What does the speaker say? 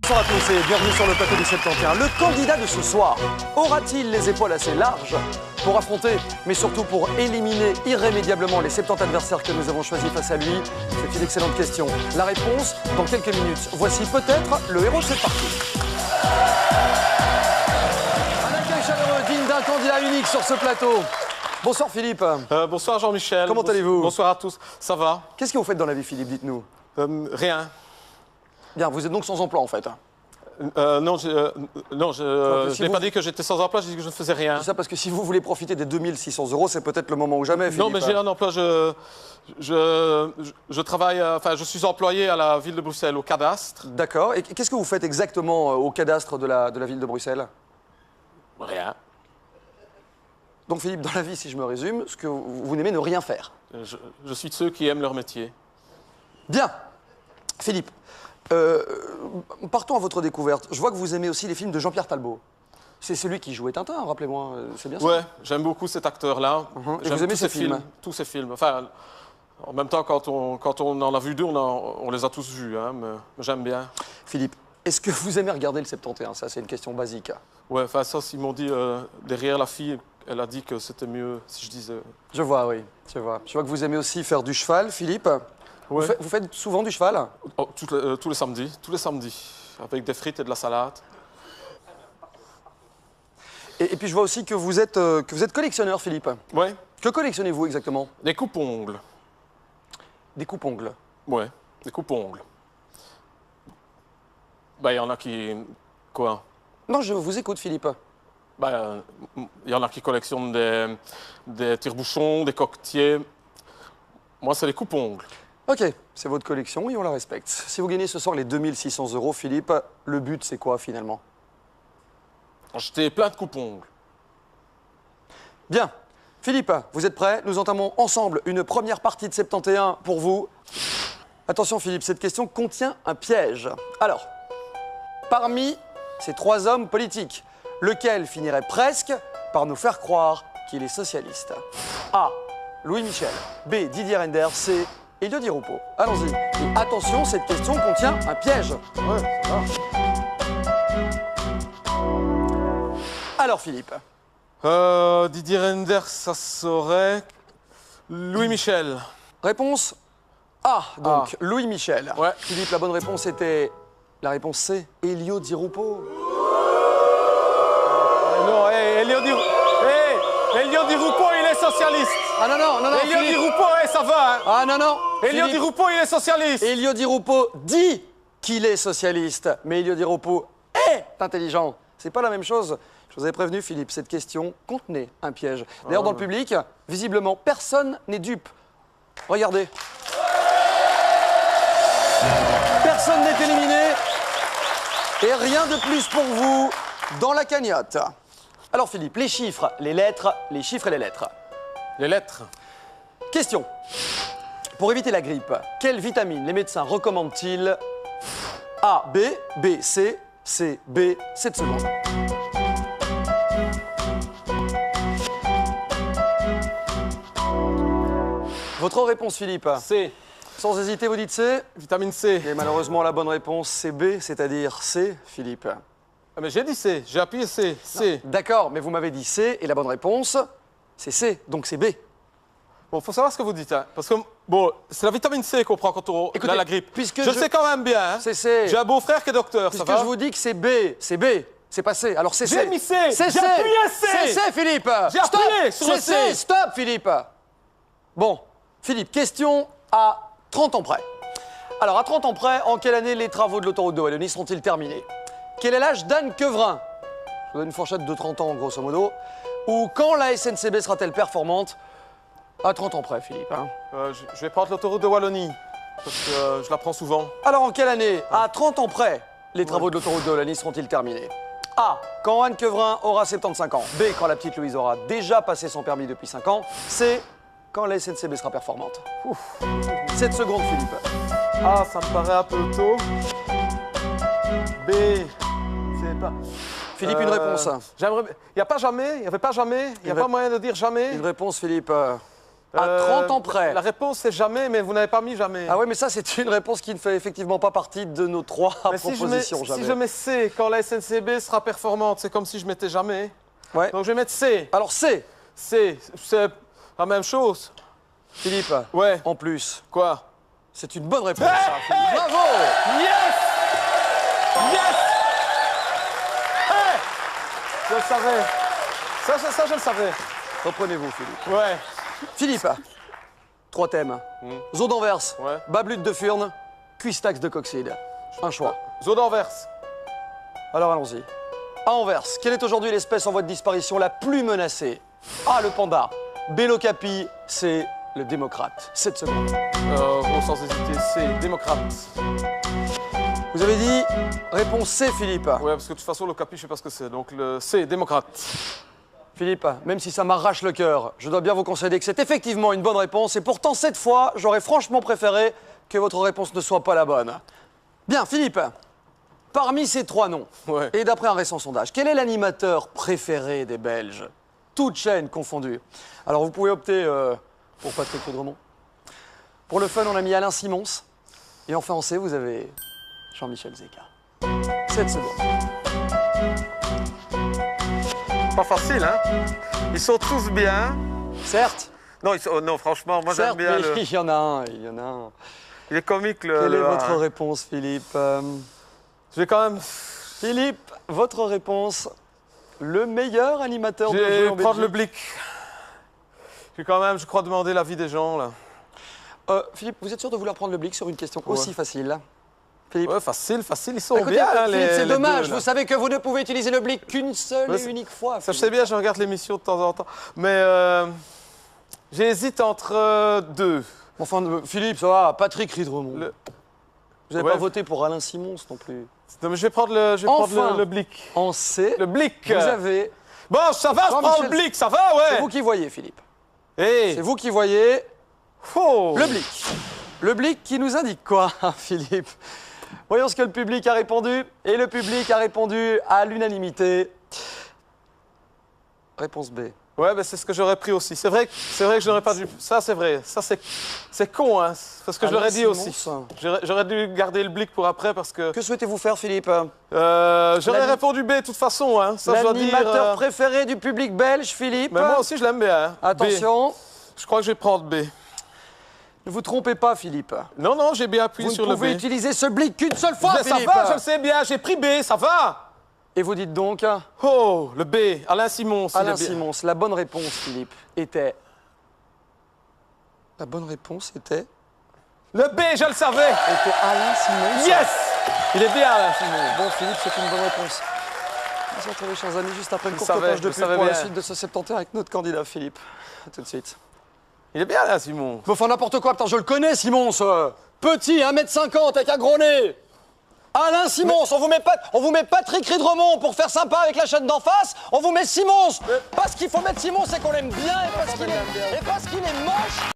Bonsoir à tous et bienvenue sur le plateau du 71. Le candidat de ce soir aura-t-il les épaules assez larges pour affronter, mais surtout pour éliminer irrémédiablement les 70 adversaires que nous avons choisis face à lui? C'est une excellente question. La réponse dans quelques minutes. Voici peut-être le héros de cette partie. Un accueil chaleureux digne d'un candidat unique sur ce plateau. Bonsoir Philippe. Bonsoir Jean-Michel. Comment allez-vous? Bonsoir à tous. Ça va? Qu'est-ce que vous faites dans la vie Philippe, dites-nous? Rien. Bien, vous êtes donc sans emploi en fait. Non, je n'ai pas dit que j'étais sans emploi, j'ai dit que je ne faisais rien. C'est ça parce que si vous voulez profiter des 2600 €, c'est peut-être le moment ou jamais, Philippe. Non, mais j'ai un emploi, je travaille, enfin, je suis employé à la ville de Bruxelles, au cadastre. D'accord. Et qu'est-ce que vous faites exactement au cadastre de la ville de Bruxelles? Rien. Donc Philippe, dans la vie, si je me résume, ce que vous n'aimez ne rien faire. Je suis de ceux qui aiment leur métier. Bien. Philippe, partons à votre découverte. Je vois que vous aimez aussi les films de Jean-Pierre Talbot. C'est celui qui jouait Tintin, rappelez-moi, c'est bien ça? Ouais, j'aime beaucoup cet acteur-là. Et vous aimez ces films? Tous ces films. Enfin, en même temps, quand on en a vu deux, on les a tous vus, hein, mais j'aime bien. Philippe, est-ce que vous aimez regarder le 71? Ça, c'est une question basique. Ouais, enfin, ça, ils m'ont dit, derrière la fille, elle a dit que c'était mieux si je disais... Je vois, oui, je vois. Je vois que vous aimez aussi faire du cheval, Philippe. Ouais. Vous faites souvent du cheval? Oh, tous les samedis, avec des frites et de la salade. Et puis je vois aussi que vous êtes collectionneur, Philippe. Ouais. Que collectionnez-vous exactement? Des coupes-ongles. Des coupes-ongles. Ouais, des coupes-ongles. Bah, il y en a qui... Quoi? Non, je vous écoute, Philippe. Bah, il y en a qui collectionnent des tire-bouchons, des coquetiers. Moi, c'est des coupes-ongles. Ok, c'est votre collection et on la respecte. Si vous gagnez ce soir les 2600 €, Philippe, le but c'est quoi finalement? Acheter plein de coupes-ongles. Bien. Philippe, vous êtes prêts? Nous entamons ensemble une première partie de 71 pour vous. Attention Philippe, cette question contient un piège. Alors, parmi ces trois hommes politiques, lequel finirait presque par nous faire croire qu'il est socialiste? A. Louis Michel. B. Didier Reynders. C. Elio Di Rupo. Allons-y. Et attention, cette question contient un piège. Ouais, ça va. Alors Philippe. Didier Reynders, ça serait... Louis Michel. Réponse A. Donc, Louis Michel. Ouais. Philippe, la bonne réponse était... La réponse C. Elio Di Rupo. Non, Elio Di Rupo, il est socialiste. Ah non, non, non, non. Elio Di Rupo, ça va, hein. Ah non, non. Elio Di Rupo, il est socialiste. Elio Di Rupo dit qu'il est socialiste, mais Elio Di Rupo est intelligent. C'est pas la même chose. Je vous avais prévenu, Philippe, cette question contenait un piège. D'ailleurs, dans le public, visiblement, personne n'est dupe. Regardez. Personne n'est éliminé. Et rien de plus pour vous dans la cagnotte. Alors, Philippe, les chiffres, les lettres, les chiffres et les lettres. Les lettres. Question. Pour éviter la grippe, quelle vitamine les médecins recommandent-ils? A, B, B, C, C, B, 7 secondes. Votre réponse, Philippe? C. Sans hésiter, vous dites C? Vitamine C. Et malheureusement, la bonne réponse, c'est B, c'est-à-dire C, Philippe. Ah, mais j'ai dit C, j'ai appuyé C. C. D'accord, mais vous m'avez dit C, et la bonne réponse, c'est C, donc c'est B. Bon, faut savoir ce que vous dites, hein, parce que, bon, c'est la vitamine C qu'on prend quand on Écoutez, a la grippe. puisque je le sais quand même bien, hein. C'est C. J'ai un beau-frère qui est docteur, Puisque ça va? je vous dis que c'est B, c'est pas C. Alors c'est C. J'ai mis C. C'est C. J'ai appuyé C. C'est C, Philippe. J'ai appuyé sur le C'est C. C. Stop, Philippe. Bon, Philippe, question à 30 ans près. Alors, à 30 ans près, en quelle année les travaux de l'autoroute de Wallonie seront-ils terminés? Quel est l'âge d'Anne Quevrin? Je vous donne une fourchette de 30 ans, grosso modo. Ou quand la SNCB sera-t-elle performante? À 30 ans près, Philippe. Hein. Je vais prendre l'autoroute de Wallonie, parce que je la prends souvent. Alors, en quelle année, à 30 ans près, les travaux de l'autoroute de Wallonie seront-ils terminés? A. Quand Anne Quevrin aura 75 ans. B. Quand la petite Louise aura déjà passé son permis depuis 5 ans. C. Quand la SNCB sera performante. Ouf. 7 secondes, Philippe. A, ça me paraît un peu tôt. B, c'est pas... Philippe, une réponse. Il n'y a pas jamais, il n'y avait pas jamais, il n'y a pas moyen de dire jamais. Une réponse, Philippe. À 30 ans près. La réponse, c'est jamais, mais vous n'avez pas mis jamais. Ah ouais, mais ça, c'est une réponse qui ne fait effectivement pas partie de nos 3 Mais propositions. si je mets C, quand la SNCB sera performante, c'est comme si je mettais jamais. Ouais. Donc je vais mettre C. Alors, C, C, c'est la même chose. Philippe, Ouais. en plus, Quoi? c'est une bonne réponse. ça, Philippe. Bravo! Yes! Yes! Hey! Je le savais. Ça, je le savais. Reprenez-vous, Philippe. Ouais. Philippe, 3 thèmes. Zoo d'Anvers, Ouais. Bablutte de Furne, Cuistax de Coxide. Un choix. Zoo d'Anvers. Alors allons-y. À Anvers, quelle est aujourd'hui l'espèce en voie de disparition la plus menacée? A, le panda. B, l'okapi. C, le démocrate. 7 secondes. Sans hésiter, C, démocrate. Vous avez dit réponse C, Philippe. Ouais, parce que de toute façon, le capi, je sais pas ce que c'est. Donc le C, démocrate. Philippe, même si ça m'arrache le cœur, je dois bien vous concéder que c'est effectivement une bonne réponse. Et pourtant, cette fois, j'aurais franchement préféré que votre réponse ne soit pas la bonne. Bien, Philippe, parmi ces 3 noms, Ouais. et d'après un récent sondage, quel est l'animateur préféré des Belges? Toutes chaînes confondues. Alors, vous pouvez opter pour Patrick Laudremont. Pour le fun, on a mis Alain Simons. Et enfin, en C, vous avez Jean-Michel Zeka. 7 secondes. Pas facile, hein? Ils sont tous bien. Certes, Non, non franchement, moi j'aime certes, bien mais le... il y en a un, il y en a un. Il est comique, le... Quelle est le- votre réponse, Philippe? Je vais quand même. Philippe, votre réponse. Le meilleur animateur Je de jeu vais en prendre le Belgique. blic. Je vais quand même, je crois, demander l'avis des gens, là. Philippe, vous êtes sûr de vouloir prendre le blic sur une question aussi facile? Philippe, Ouais, facile, ils sont écoutez, bien, hein, Philippe, c'est les dommage. deux, là. Vous savez que vous ne pouvez utiliser le blic qu'une seule Ouais, et unique fois. Ça, je sais bien, je regarde l'émission de temps en temps. Mais j'hésite entre 2. Enfin, Philippe, ça va. Patrick Ridremont. Le- Vous n'avez Ouais. pas voté pour Alain Simons non plus. Non, mais je vais prendre le blic. En C, Le blic. vous avez. Bon, ça va, je prends Jean-Michel- le blic, ça va, ouais. C'est vous qui voyez, Philippe. Hey. C'est vous qui voyez Oh. le blic. Le blic qui nous indique quoi, Philippe? Voyons ce que le public a répondu. Et le public a répondu à l'unanimité. Réponse B. Ouais, ben c'est ce que j'aurais pris aussi. C'est vrai que je n'aurais pas dû. Ça, c'est vrai. Ça, c'est con, hein. Parce que je Alain l'aurais dit Simons. aussi. J'aurais dû garder le blic pour après parce que. Que souhaitez-vous faire, Philippe? J'aurais L'ani- répondu B de toute façon, hein. Ça, je dois dire. L'animateur préféré du public belge, Philippe. Mais moi aussi, je l'aime bien. Hein. B. Attention, Je crois que je vais prendre B. ne vous trompez pas, Philippe. Non, j'ai bien appuyé Vous sur ne le pouvez B. utiliser ce blic qu'une seule fois, Mais ça Philippe. va, je le sais bien. J'ai pris B, ça va. Et vous dites donc, Oh, le B. Alain Simon. Alain Simons, la bonne réponse, Philippe, était... La bonne réponse était... Le B, je le savais. Était Alain Simons. Yes. Il est bien, Alain Simon. Bon, Philippe, c'est une bonne réponse. On se retrouve, chers amis, juste après une Je courte savais, page de je pub savais pour la bien. suite de ce 71 avec notre candidat, Philippe. A tout de suite. Il est bien, Alain Simon. Mais enfin, n'importe quoi, putain, je le connais, Simons. Petit, 1m50, avec un gros nez. Alain Simons, on vous met Patrick Ridremont pour faire sympa avec la chaîne d'en face. On vous met Simons. Parce qu'il faut mettre Simons, c'est qu'on l'aime bien et parce qu'il est moche.